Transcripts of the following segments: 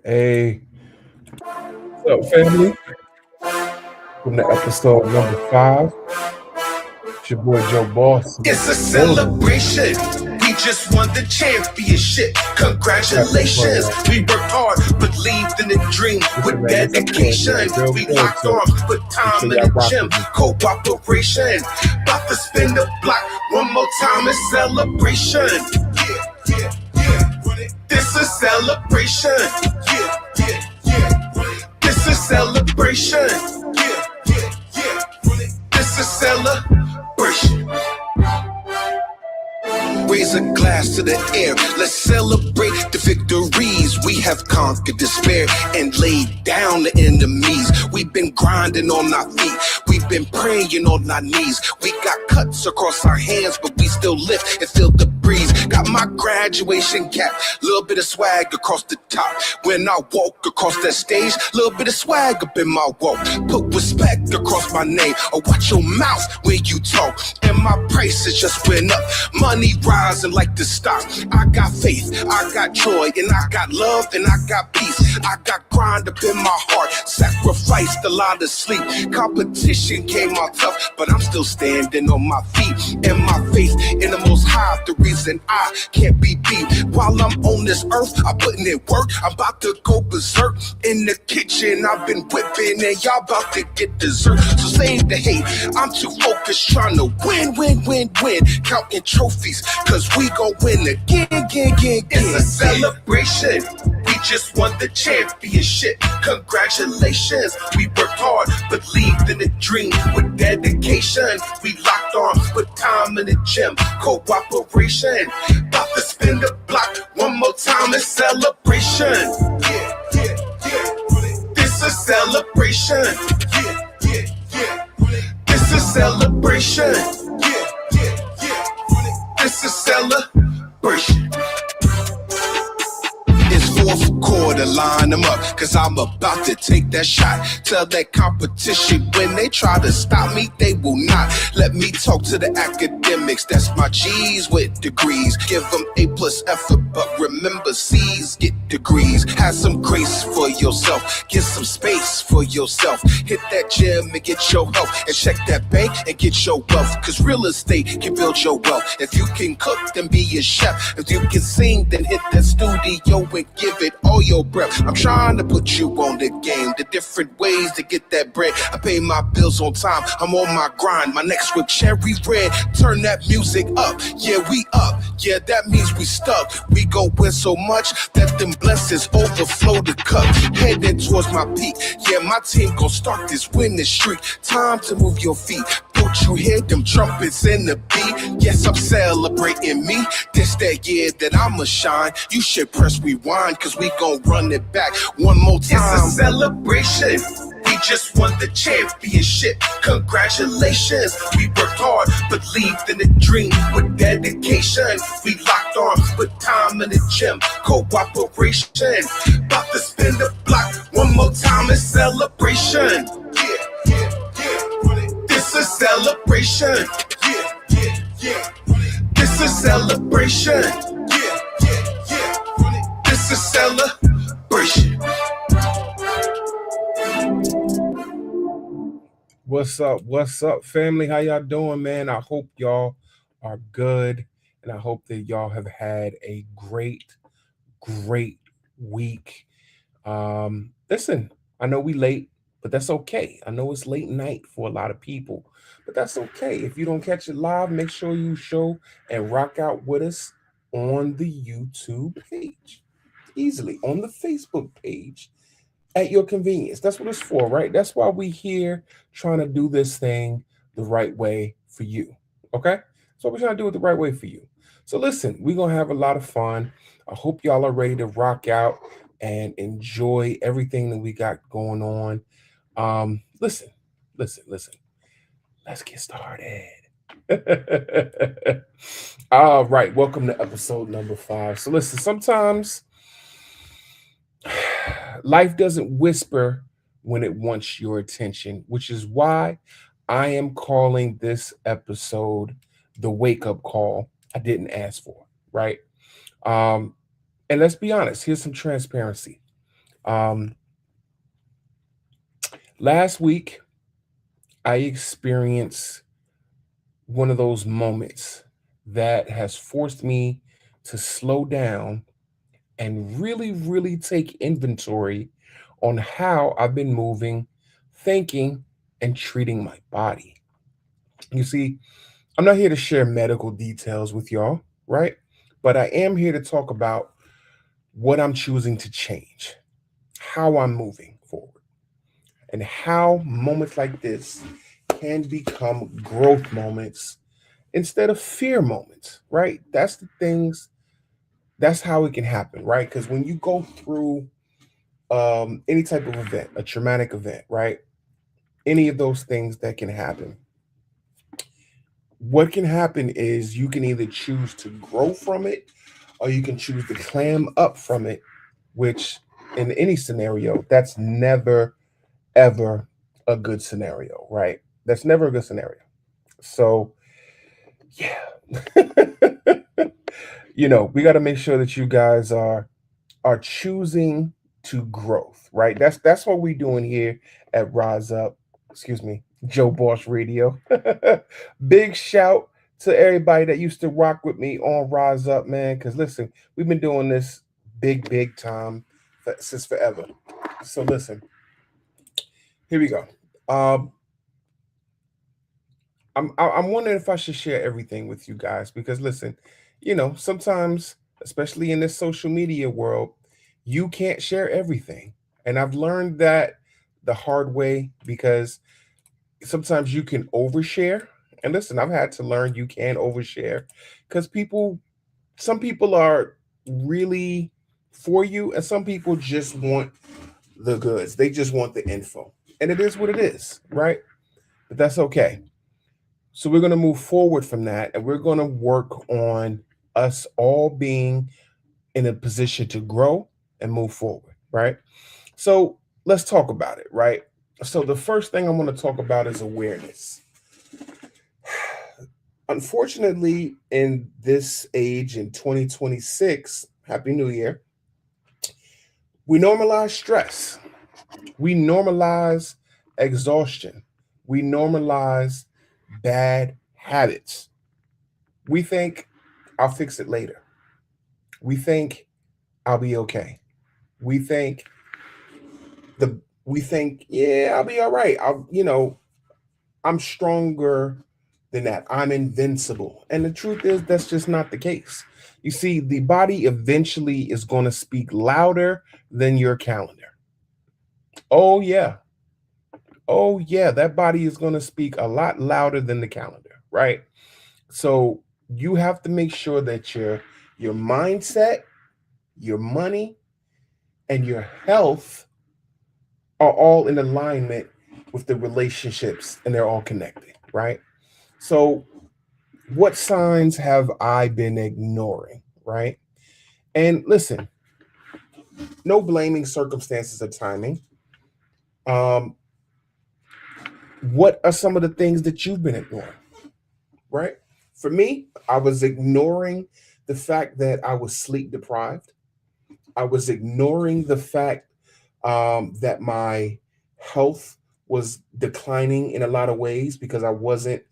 Hey, what's up, family? Welcome to episode number 5. It's your boy Joe Boss in It's a the building. celebration. We just won the championship. Have some fun, Congratulations. y'all. We worked hard, believed in the dream Listen, with man, get some fun, dedication. man. Build We forward locked to it. arms, put Make sure time in y'all the rock gym. with me. Cooperation. About to spin the block one more time in celebration. Yeah. This is celebration. Yeah. This is celebration. Yeah. This is celebration. Raise a glass to the air. Let's celebrate the victories. We have conquered despair and laid down the enemies. We've been grinding on our feet. We've been praying on our knees. We got cuts across our hands, but we still lift and feel the breeze. Got my graduation cap, little bit of swag across the top. When I walk across that stage, little bit of swag up in my walk. Put respect across my name, or watch your mouth when you talk. And my prices just went up. Money rising like the stock. I got faith, I got joy, and I got love, and I got peace. I got grind up in my heart, sacrificed a lot of sleep. Competition came out tough, but I'm still standing on my feet. And my faith in the Most High, the reason I can't be beat. While I'm on this earth, I'm putting in work. I'm about to go berserk in the kitchen. I've been whipping, and y'all about to get dessert. So save the hate. I'm too focused trying to win. Counting trophies, cause we gon' win again. It's a celebration. We just won the championship. Congratulations. We worked hard, believed in the dream with dedication. We locked arms, put time in the gym. Cooperation. About to spin the block one more time in celebration. Yeah. This is celebration. Yeah. This is celebration. Yeah. This is celebration. It's fourth quarter, line them up, cause I'm about to take that shot. Tell that competition when they try to stop me, they will not. Let me talk to the academics, that's my G's with degrees. Give them A plus effort, but remember C's get degrees. Have some grace for yourself, get some space for yourself. Hit that gym and get your health, and check that bank and get your wealth. Cause real estate can build your wealth. If you can cook, then be a chef. If you can sing, then hit that studio and give it all your breath. I'm trying to put you on the game, the different ways to get that bread. I pay my bills on time, I'm on my grind. My next with cherry red, turn that music up. Yeah, we up, yeah, that means we stuck. We gon' win so much that them blessings overflow the cup. Heading towards my peak, yeah, my team gon' start this winning streak. Time to move your feet. Don't you hear them trumpets in the beat? Yes, I'm celebrating me. This that year that I'ma shine. You should press rewind, cause we gon' run it back one more time. It's a celebration. We just won the championship. Congratulations. We worked hard, believed in the dream with dedication. We locked arms, put time in the gym. Cooperation. About to spin the block one more time in celebration. Yeah. This is celebration. Yeah. This is celebration. Yeah. This is celebration. What's up, family? How y'all doing, man? I hope y'all are good, and I hope that y'all have had a great week. Listen, I know we late, but that's okay. I know it's late night for a lot of people, but that's okay. If you don't catch it live, make sure you show and rock out with us on the YouTube page, easily on the Facebook page at your convenience. That's what it's for, right? That's why we here trying to do this thing the right way for you. Okay? So we're trying to do it the right way for you. So listen, we're gonna have a lot of fun. I hope y'all are ready to rock out and enjoy everything that we got going on. Listen. Let's get started. All right, welcome to episode number 5. So listen, sometimes life doesn't whisper when it wants your attention, which is why I am calling this episode the wake up call I didn't ask for, right? And let's be honest, here's some transparency. Um, Last week, I experienced one of those moments that has forced me to slow down and really, really take inventory on how I've been moving, thinking, and treating my body. You see, I'm not here to share medical details with y'all, right? But I am here to talk about what I'm choosing to change, how I'm moving forward, and how moments like this can become growth moments instead of fear moments, right? That's the things, that's how it can happen, right? Because when you go through any type of event, a traumatic event, right? Any of those things that can happen. What can happen is you can either choose to grow from it or you can choose to clam up from it, which in any scenario, that's never, ever a good scenario, right? That's never a good scenario. So, yeah. We got to make sure that you guys are choosing to growth, right? That's what we're doing here at Rise Up. Excuse me, Joe Boss Radio. Big shout to everybody that used to rock with me on Rise Up, man. Because listen, we've been doing this big time since forever. So listen, here we go. Um, I'm wondering if I should share everything with you guys because listen, sometimes, especially in this social media world, you can't share everything. And I've learned that the hard way because sometimes you can overshare. And listen, I've had to learn you can overshare because some people are really for you, and some people just want the goods. They just want the info. And it is what it is, right? But that's okay. So we're going to move forward from that and we're going to work on us all being in a position to grow and move forward, right? So let's talk about it, right? So the first thing I want to talk about is awareness. Unfortunately, in this age in 2026, Happy New Year, we normalize stress. We normalize exhaustion. We normalize bad habits. We think I'll fix it later. We think I'll be okay. We think yeah, I'll be all right. I'm stronger than that. I'm invincible. And the truth is that's just not the case. You see, the body eventually is going to speak louder than your calendar. Oh yeah. Oh yeah, that body is going to speak a lot louder than the calendar, right? So you have to make sure that your mindset, your money, and your health are all in alignment with the relationships and they're all connected, right? So, what signs have I been ignoring, right? And listen, no blaming circumstances or timing. Um, what are some of the things that you've been ignoring, right? For me, I was ignoring the fact that I was sleep deprived. I was ignoring the fact that my health was declining in a lot of ways because I wasn't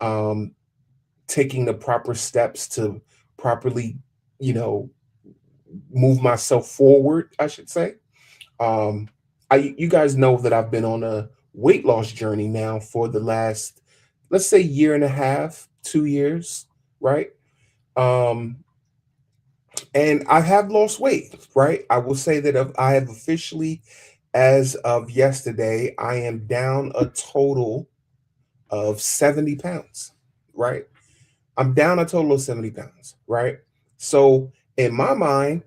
um, taking the proper steps to properly, you know, move myself forward, I should say. Um, you guys know that I've been on a weight loss journey now for the last, let's say, year and a half, 2 years, right? Um, and I have lost weight, right? I will say that I have officially, as of yesterday, I am down a total of 70 pounds, right? I'm down a total of 70 pounds, right? So in my mind,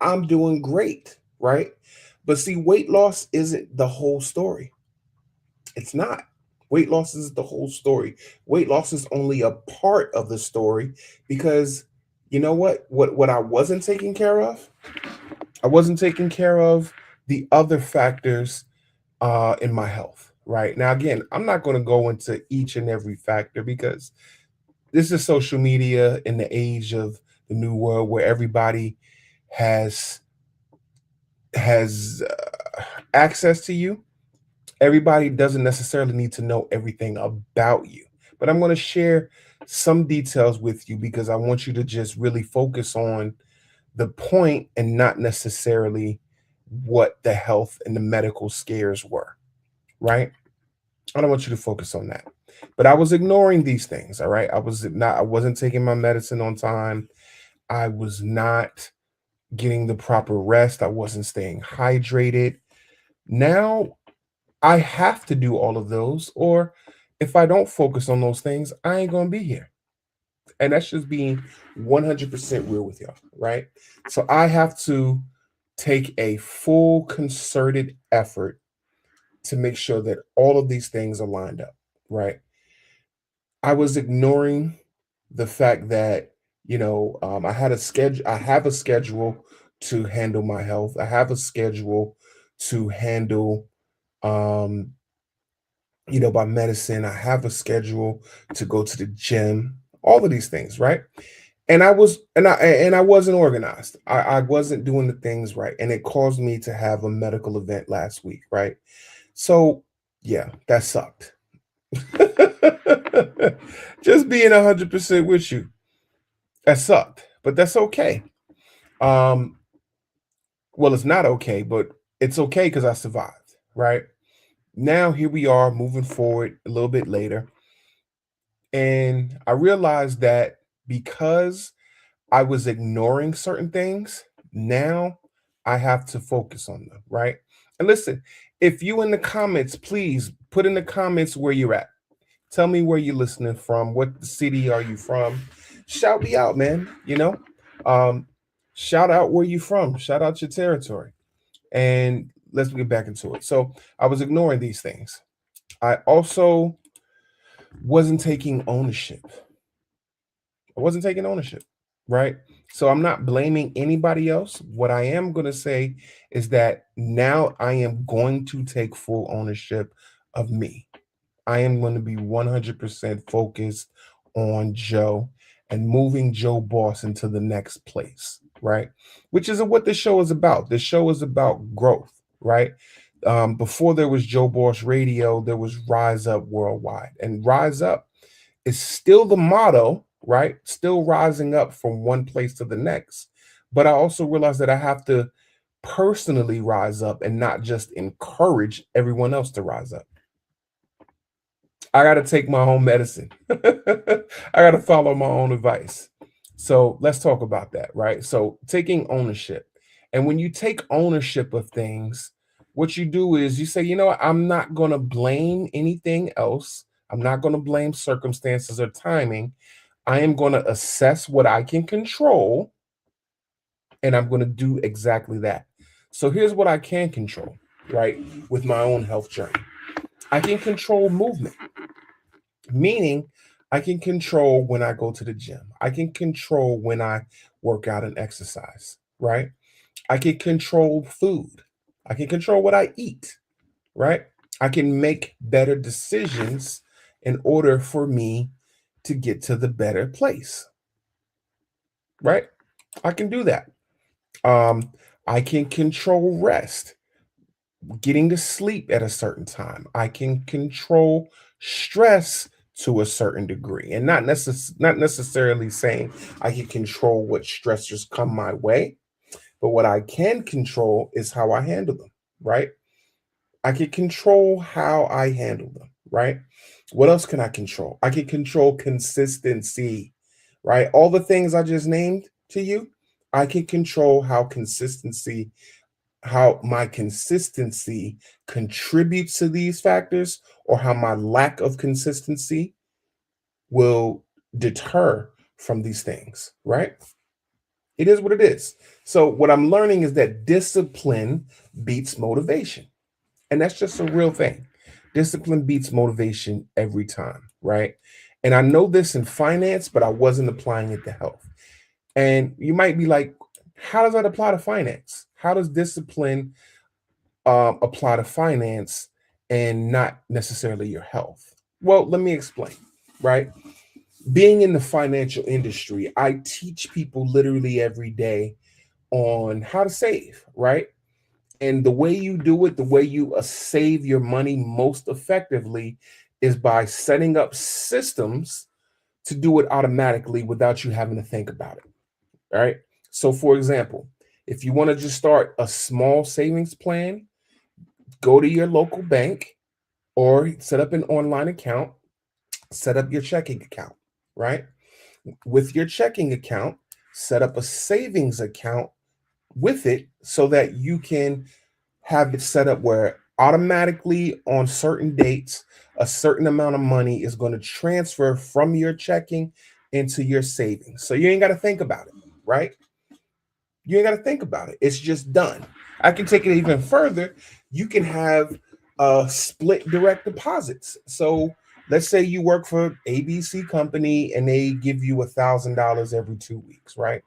I'm doing great, right? But see, weight loss isn't the whole story. It's not. Weight loss is the whole story. Weight loss is only a part of the story because you know what? What I wasn't taking care of, I wasn't taking care of the other factors in my health. Right now, again, I'm not going to go into each and every factor because this is social media in the age of the new world where everybody has has access to you. Everybody doesn't necessarily need to know everything about you, but I'm going to share some details with you because I want you to just really focus on the point and not necessarily what the health and the medical scares were, right? I don't want you to focus on that. But I was ignoring these things, all right? I wasn't taking my medicine on time. I was not getting the proper rest. I wasn't staying hydrated. Now I have to do all of those, or if I don't focus on those things, I ain't gonna be here. And that's just being 100% real with y'all, right? So I have to take a full concerted effort to make sure that all of these things are lined up, right? I was ignoring the fact that, I had a schedule. I have a schedule to handle my health. I have a schedule to handle, um, my medicine. I have a schedule to go to the gym. All of these things, right? And I wasn't organized. I wasn't doing the things right, and it caused me to have a medical event last week, right? So yeah, that sucked. Just being 100% with you, that sucked, but that's okay. Um, well, it's not okay, but it's okay because I survived, right? Now here we are moving forward a little bit later, and I realized that because I was ignoring certain things, now I have to focus on them, right? And listen, if you in the comments, please put in the comments where you're at. Tell me where you're listening from. What city are you from? Shout me out, man. Um, shout out where you from. Shout out your territory. And let's get back into it. So I was ignoring these things. I also wasn't taking ownership. I wasn't taking ownership, right? So I'm not blaming anybody else. What I am going to say is that now I am going to take full ownership of me. I am going to be 100% focused on Joe and moving Joe Boss into the next place, right? Which is what this show is about. This show is about growth, right? Before there was Joe Boss Radio, there was Rise Up Worldwide. And Rise Up is still the motto, right? Still rising up from one place to the next. But I also realized that I have to personally rise up and not just encourage everyone else to rise up. I got to take my own medicine. I got to follow my own advice. So let's talk about that, right? So taking ownership. And when you take ownership of things, what you do is you say, you know what, I'm not going to blame anything else. I'm not going to blame circumstances or timing. I am going to assess what I can control, and I'm going to do exactly that. So here's what I can control, right? With my own health journey, I can control movement, meaning I can control when I go to the gym. I can control when I work out and exercise, right? I can control food. I can control what I eat, right? I can make better decisions in order for me to get to the better place, right? I can do that. Um, I can control rest, getting to sleep at a certain time. I can control stress to a certain degree, and not necessarily saying I can control what stressors come my way, but what I can control is how I handle them, right? I can control how I handle them, right? What else can I control? I can control consistency, right? All the things I just named to you, I can control how my consistency contributes to these factors, or how my lack of consistency will deter from these things, right? It is what it is. So, what I'm learning is that discipline beats motivation. And that's just a real thing. Discipline beats motivation every time, right? And I know this in finance, but I wasn't applying it to health. And you might be like, how does that apply to finance? How does discipline apply to finance and not necessarily your health? Well, let me explain, right? Being in the financial industry, I teach people literally every day on how to save, right? And the way you do it, the way you save your money most effectively is by setting up systems to do it automatically without you having to think about it. All right. So, for example, if you want to just start a small savings plan, go to your local bank or set up an online account, set up your checking account, right? With your checking account, set up a savings account with it so that you can have it set up where automatically on certain dates, a certain amount of money is going to transfer from your checking into your savings. So you ain't got to think about it, right? You ain't got to think about it. It's just done. I can take it even further. You can have split direct deposits. So let's say you work for ABC company and they give you $1,000 every 2 weeks, right?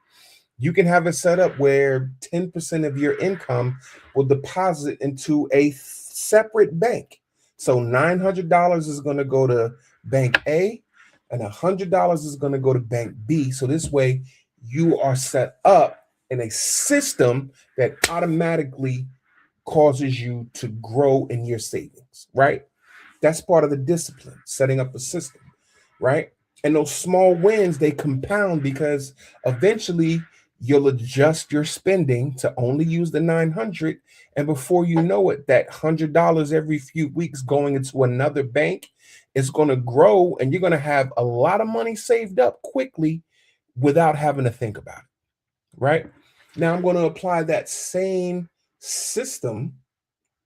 You can have it set up where 10% of your income will deposit into a separate bank. So $900 is going to go to bank A and $100 is going to go to bank B. So this way you are set up in a system that automatically causes you to grow in your savings, right? That's part of the discipline, setting up a system, right? And those small wins, they compound because eventually you'll adjust your spending to only use the 900. And before you know it, that $100 every few weeks going into another bank is going to grow and you're going to have a lot of money saved up quickly without having to think about it, right? Now I'm going to apply that same system,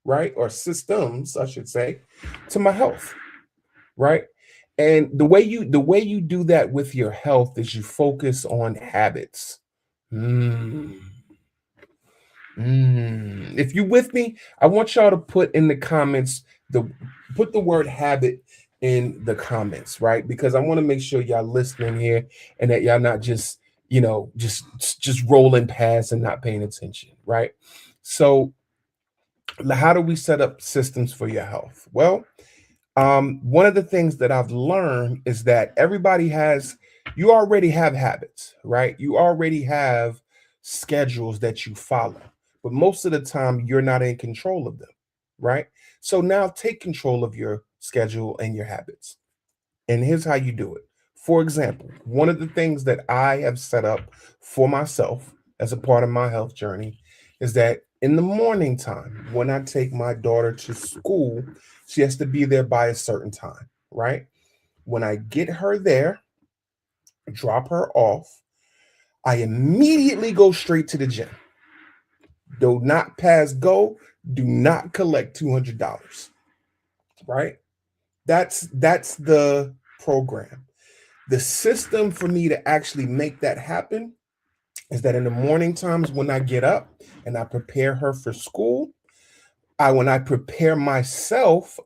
right? Or systems, I should say, to my health, right? And the way you do that with your health is you focus on habits. Mm, If you with me, I want y'all to put in the comments the put the word habit in the comments, right? Because I want to make sure y'all listening here and that y'all not just just rolling past and not paying attention, right? So how do we set up systems for your health? Well, one of the things that I've learned is that you already have habits, right? You already have schedules that you follow, but most of the time you're not in control of them, right? So now take control of your schedule and your habits. And here's how you do it. For example, one of the things that I have set up for myself as a part of my health journey is that in the morning time, when I take my daughter to school, she has to be there by a certain time, right? When I get her there, drop her off, I immediately go straight to the gym. Do not pass go, do not collect $200, right? That's the program. The system for me to actually make that happen is that in the morning times when I get up and I prepare her for school, when I prepare myself,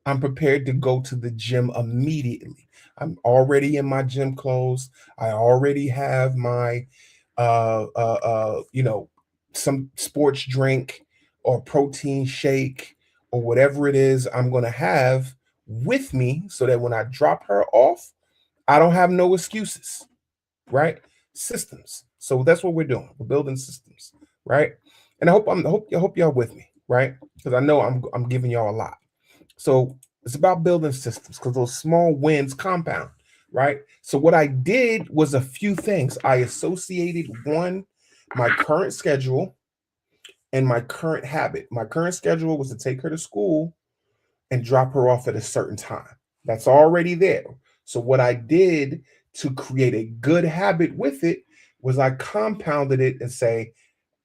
I'm prepared to go to the gym immediately. I'm already in my gym clothes. I already have my you know, some sports drink or protein shake or whatever it is I'm going to have with me so that when I drop her off, I don't have no excuses, right? Systems. So that's what we're doing. We're building systems, right? And I hope y'all with me, right? Because I know I'm giving y'all a lot. So it's about building systems because those small wins compound, right? So what I did was a few things. I associated one, my current schedule and my current habit. My current schedule was to take her to school and drop her off at a certain time. That's already there. So what I did to create a good habit with it was I compounded it and say,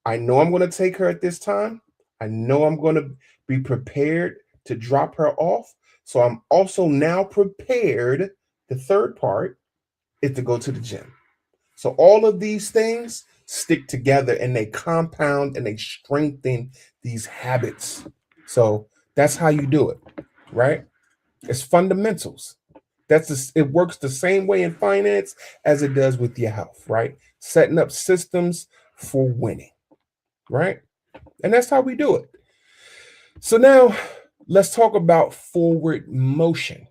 I know I'm going to take her at this time. I know I'm going to be prepared to drop her off. So I'm also now prepared. The third part is to go to the gym. So all of these things stick together and they compound and they strengthen these habits. So that's how you do it, right? It's fundamentals. It works the same way in finance as it does with your health, right? Setting up systems for winning, right? And that's how we do it. So now let's talk about forward motion.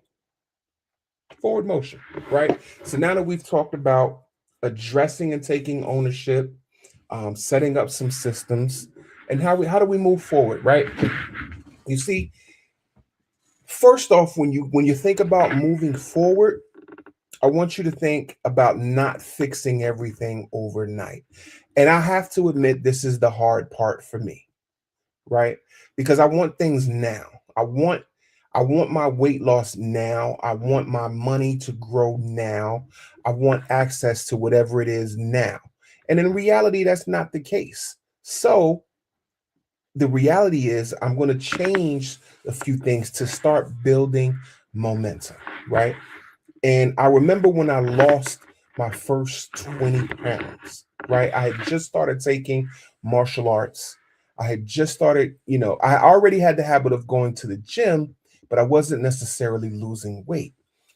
Forward motion, right? So now that we've talked about addressing and taking ownership, setting up some systems, And how do we move forward, right? You see, first off, when you think about moving forward, I want you to think about not fixing everything overnight. And I have to admit, this is the hard part for me, right? Because I want things now. I want I want my weight loss now. I want my money to grow now. I want access to whatever it is now. And in reality, that's not the case. So the reality is I'm going to change a few things to start building momentum, right? And I remember when I lost my first 20 pounds, right? I had just started taking martial arts. I had just started, I already had the habit of going to the gym, but I wasn't necessarily losing weight.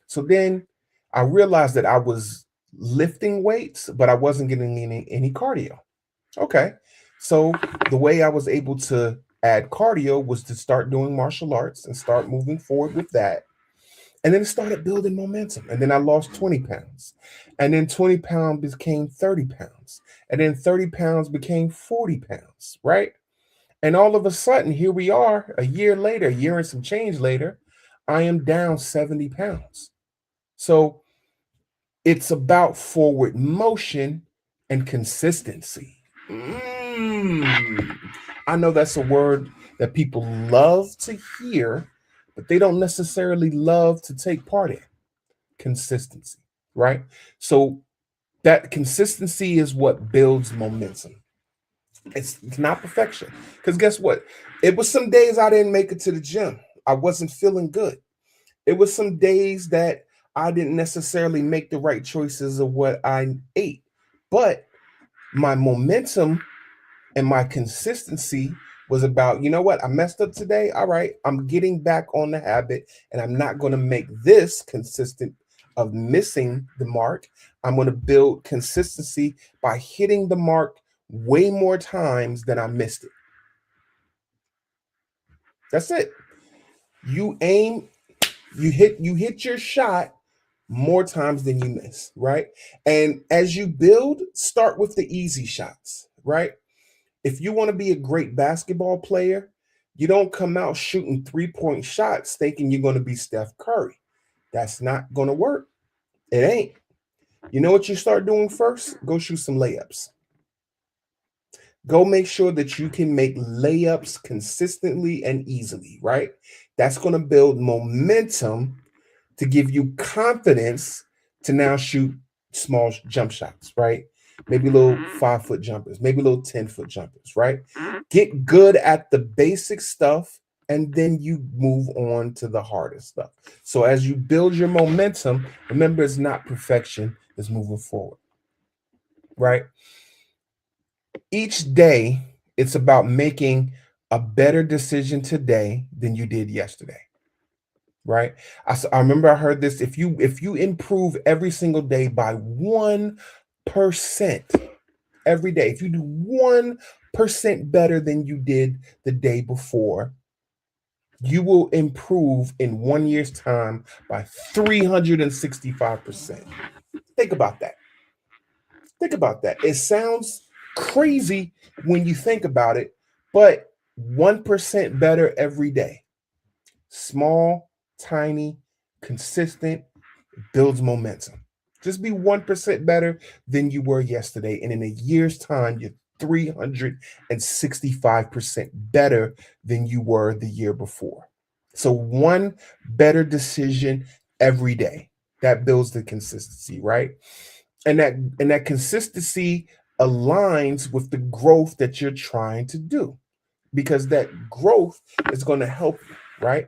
So then I realized that I was lifting weights, but I wasn't getting any cardio. Okay. So the way I was able to add cardio was to start doing martial arts and start moving forward with that. And then it started building momentum. And then I lost 20 pounds. And then 20 pounds became 30 pounds. And then 30 pounds became 40 pounds, right? And all of a sudden, here we are a year later, a year and some change later, I am down 70 pounds. So it's about forward motion and consistency. Mm. I know that's a word that people love to hear, but they don't necessarily love to take part in consistency, right? So that consistency is what builds momentum. It's not perfection. Because guess what? It was some days I didn't make it to the gym. I wasn't feeling good. It was some days that I didn't necessarily make the right choices of what I ate. But my momentum and my consistency was about, you know what? I messed up today. All right, I'm getting back on the habit and I'm not going to make this consistent of missing the mark. I'm going to build consistency by hitting the mark way more times than I missed it. That's it. You aim, you hit your shot more times than you miss, right? And as you build, start with the easy shots, right? If you want to be a great basketball player, you don't come out shooting 3-point shots thinking you're going to be Steph Curry. That's not going to work. It ain't. You know what you start doing first? Go shoot some layups. Go make sure that you can make layups consistently and easily, right? That's going to build momentum to give you confidence to now shoot small jump shots, right? Maybe little 5-foot jumpers, maybe little 10-foot jumpers, right? Get good at the basic stuff and then you move on to the harder stuff. So as you build your momentum, remember it's not perfection, it's moving forward, right? Each day, it's about making a better decision today than you did yesterday, right? I remember I heard this. If you improve every single day by 1% every day, if you do 1% better than you did the day before, you will improve in 1 year's time by 365%. Think about that. Think about that. It sounds crazy when you think about it, but 1% better every day. Small, tiny, consistent, builds momentum. Just be 1% better than you were yesterday. And in a year's time, you're 365% better than you were the year before. So, one better decision every day. That builds the consistency, right? And that consistency aligns with the growth that you're trying to do because that growth is going to help you, right?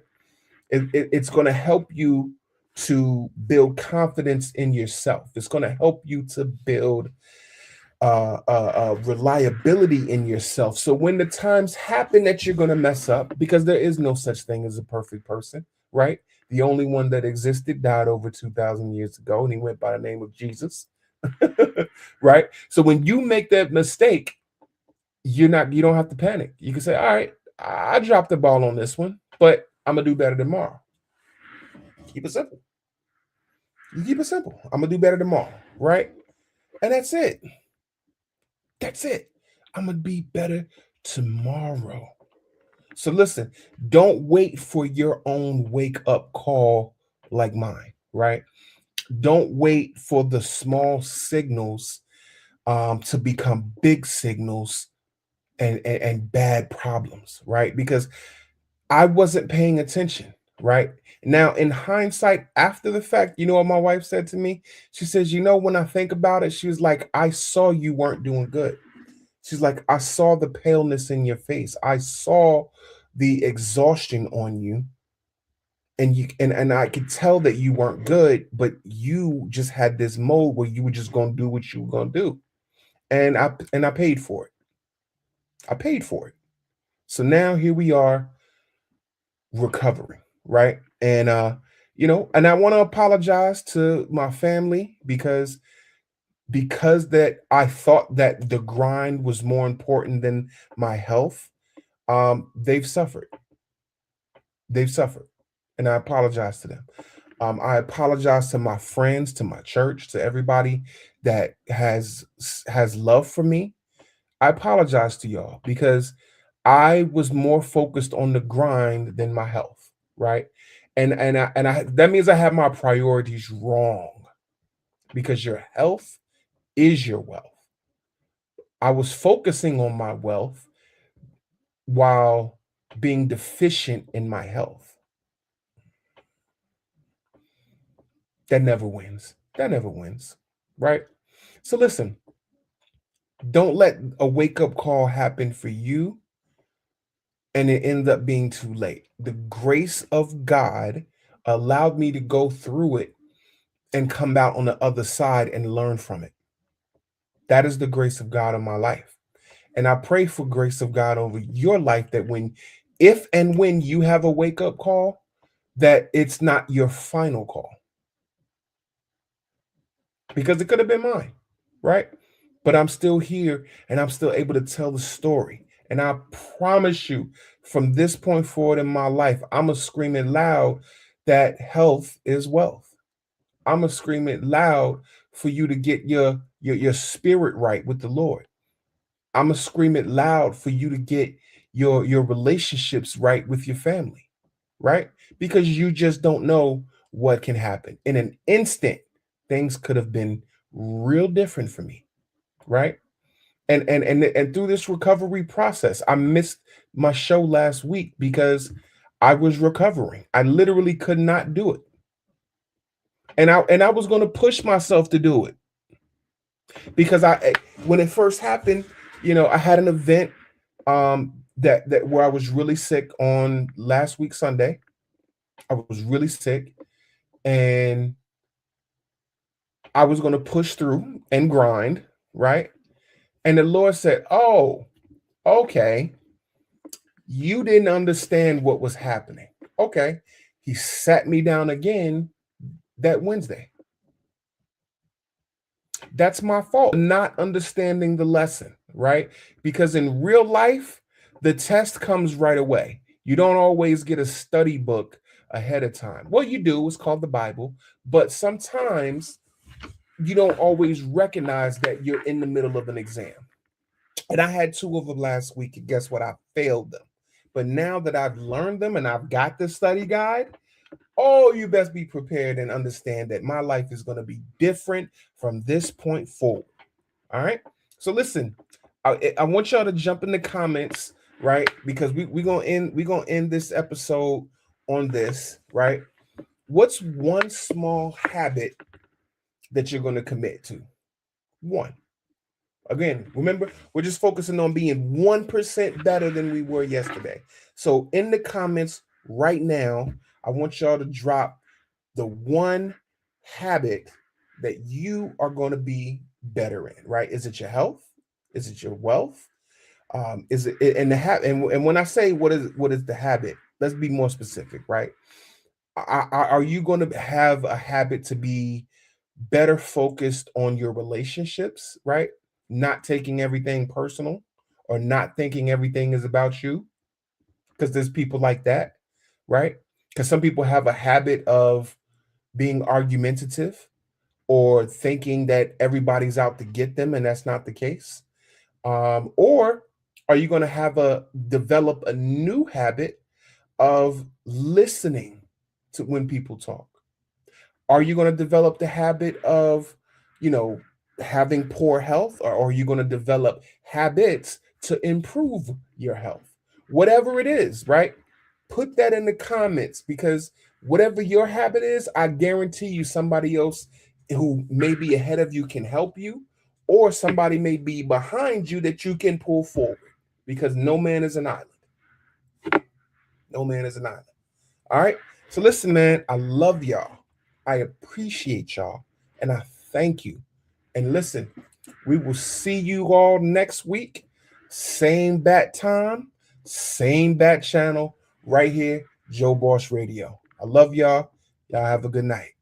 It's going to help you to build confidence in yourself. It's going to help you to build reliability in yourself. So when the times happen that you're going to mess up, because there is no such thing as a perfect person, right? The only one that existed died over 2,000 years ago, and he went by the name of Jesus. Right? So when you make that mistake, you don't have to panic. You can say, all right, I dropped the ball on this one, but I'm gonna do better tomorrow. Keep it simple. You keep it simple. I'm gonna do better tomorrow, right? And that's it. That's it. I'm gonna be better tomorrow. So listen, don't wait for your own wake up call like mine, right? Don't wait for the small signals to become big signals and bad problems, right? Because I wasn't paying attention, right? Now, in hindsight, after the fact, you know what my wife said to me? She says, when I think about it, she was like, I saw you weren't doing good. She's like, I saw the paleness in your face. I saw the exhaustion on you. And I could tell that you weren't good, but you just had this mode where you were just gonna do what you were gonna do. And I paid for it. I paid for it. So now here we are recovering, right? And I want to apologize to my family because that I thought that the grind was more important than my health. They've suffered. They've suffered. And I apologize to them. I apologize to my friends, to my church, to everybody that has love for me. I apologize to y'all because I was more focused on the grind than my health, right? And I that means I have my priorities wrong because your health is your wealth. I was focusing on my wealth while being deficient in my health. That never wins. That never wins, right? So listen, don't let a wake up call happen for you and it ended up being too late. The grace of God allowed me to go through it and come out on the other side and learn from it. That is the grace of God in my life. And I pray for grace of God over your life that if and when you have a wake up call, that it's not your final call because it could have been mine, right? But I'm still here and I'm still able to tell the story. And I promise you, from this point forward in my life, I'm going to scream it loud that health is wealth. I'm going to scream it loud for you to get your spirit right with the Lord. I'm going to scream it loud for you to get your relationships right with your family, right? Because you just don't know what can happen. In an instant, things could have been real different for me, right? And through this recovery process, I missed my show last week because I was recovering. I literally could not do it. And I was going to push myself to do it because when it first happened, I had an event that where I was really sick on last week Sunday. I was really sick and I was going to push through and grind, right? And the Lord said, "Oh, okay. You didn't understand what was happening." Okay. He sat me down again that Wednesday. That's my fault, not understanding the lesson, right? Because in real life, the test comes right away. You don't always get a study book ahead of time. Well, you do, it's called the Bible, but sometimes you don't always recognize that you're in the middle of an exam. And I had two of them last week, and guess what? I failed them. But now that I've learned them and I've got the study guide, oh, you best be prepared and understand that my life is going to be different from this point forward. All right. So listen, I want y'all to jump in the comments, right? Because we're gonna end this episode on this, right? What's one small habit that you're gonna commit to? One. Again, remember, we're just focusing on being 1% better than we were yesterday. So in the comments right now, I want y'all to drop the one habit that you are going to be better in, right? Is it your health? Is it your wealth? Is it and the habit? And when I say what is the habit, let's be more specific, right? Are you going to have a habit to be better focused on your relationships, right? Not taking everything personal or not thinking everything is about you, because there's people like that, right? Because some people have a habit of being argumentative or thinking that everybody's out to get them, and that's not the case. Or Are you going to have a develop a new habit of listening to when people talk? Are you going to develop the habit of, you know, having poor health, or are you going to develop habits to improve your health? Whatever it is, right? Put that in the comments, because whatever your habit is, I guarantee you somebody else who may be ahead of you can help you, or somebody may be behind you that you can pull forward, because no man is an island. No man is an island. All right. So listen, man, I love y'all. I appreciate y'all. And I thank you. And listen, we will see you all next week. Same bat time, same bat channel, right here, Joe Boss Radio. I love y'all. Y'all have a good night.